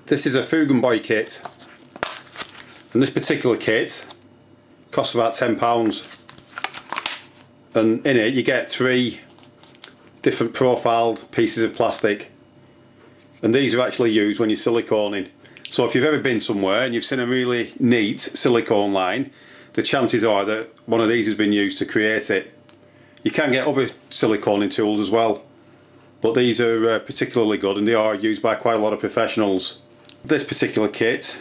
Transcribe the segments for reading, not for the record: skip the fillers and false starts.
This is a Fugenboy kit, and this particular kit costs about £10, and in it you get 3 different profiled pieces of plastic, and these are actually used when you're siliconing. So if you've ever been somewhere and you've seen a really neat silicone line, the chances are that one of these has been used to create it. You can get other siliconing tools as well, but these are particularly good, and they are used by quite a lot of professionals. This particular kit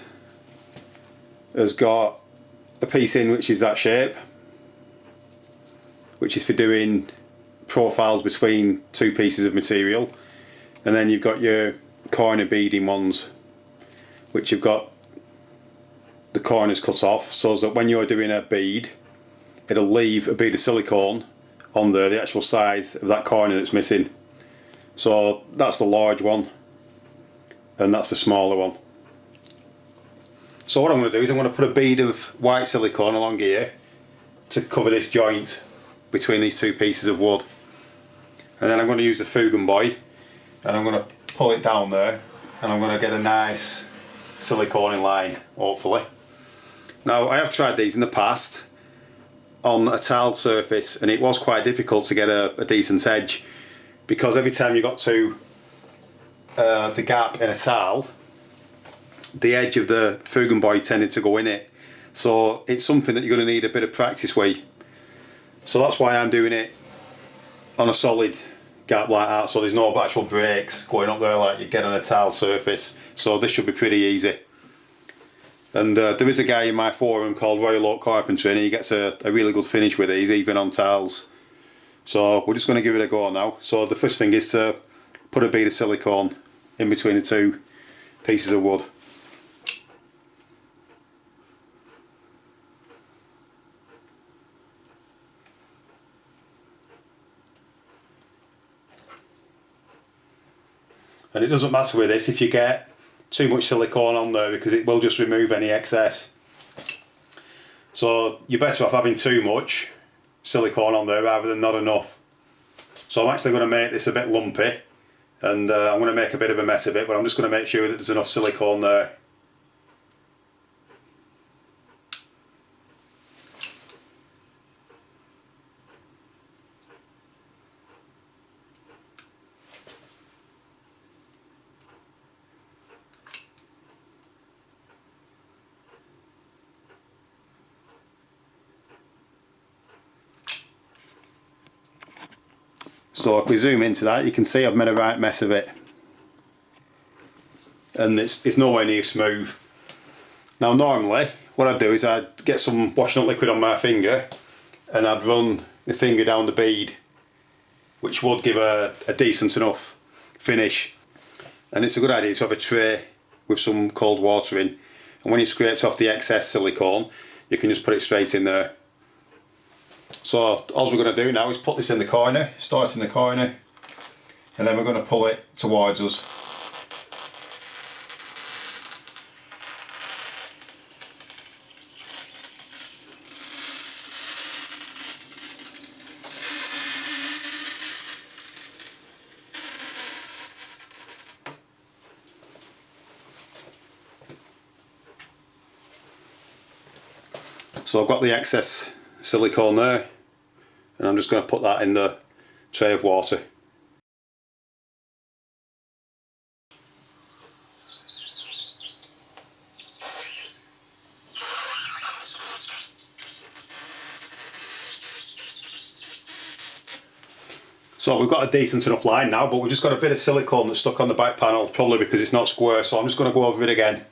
has got a piece in which is that shape, which is for doing profiles between 2 pieces of material, and then you've got your corner beading ones, which you've got the corners cut off so that when you're doing a bead, it'll leave a bead of silicone on there, the actual size of that corner that's missing. So that's the large one, and that's the smaller one. So what I'm going to do is I'm going to put a bead of white silicone along here to cover this joint between these 2 pieces of wood, and then I'm going to use the Fugenboy and I'm going to pull it down there, and I'm going to get a nice silicone line, hopefully. Now, I have tried these in the past on a tiled surface, and it was quite difficult to get a decent edge, because every time you got to the gap in a tile, the edge of the Fugenboy tended to go in it. So it's something that you're going to need a bit of practice with. So that's why I'm doing it on a solid gap like that, so there's no actual breaks going up there like you get on a tiled surface. So this should be pretty easy. And there is a guy in my forum called Royal Oak Carpentry, and he gets a really good finish with these, even on tiles. So we're just going to give it a go now. So the first thing is to put a bead of silicone in between the 2 pieces of wood. And it doesn't matter with this if you get too much silicone on there, because it will just remove any excess. So you're better off having too much silicone on there rather than not enough. So I'm actually going to make this a bit lumpy, and I'm going to make a bit of a mess of it, but I'm just going to make sure that there's enough silicone there. So if we zoom into that, you can see I've made a right mess of it, and it's nowhere near smooth. Now normally what I'd do is I'd get some washing up liquid on my finger, and I'd run my finger down the bead, which would give a decent enough finish. And it's a good idea to have a tray with some cold water in, and when you scraped off the excess silicone, you can just put it straight in there. So all we're going to do now is put this in the corner, start in the corner, and then we're going to pull it towards us. So I've got the excess silicone there, and I'm just going to put that in the tray of water. So we've got a decent enough line now, but we've just got a bit of silicone that's stuck on the back panel, probably because it's not square, so I'm just going to go over it again.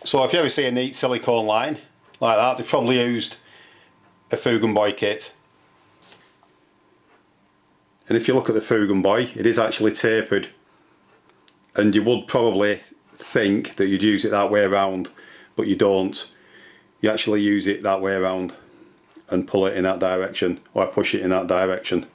So if you ever see a neat silicone line like that, they've probably used a Fugenboy kit. And if you look at the Fugenboy, it is actually tapered, and you would probably think that you'd use it that way around, but you don't. You actually use it that way around and pull it in that direction, or push it in that direction.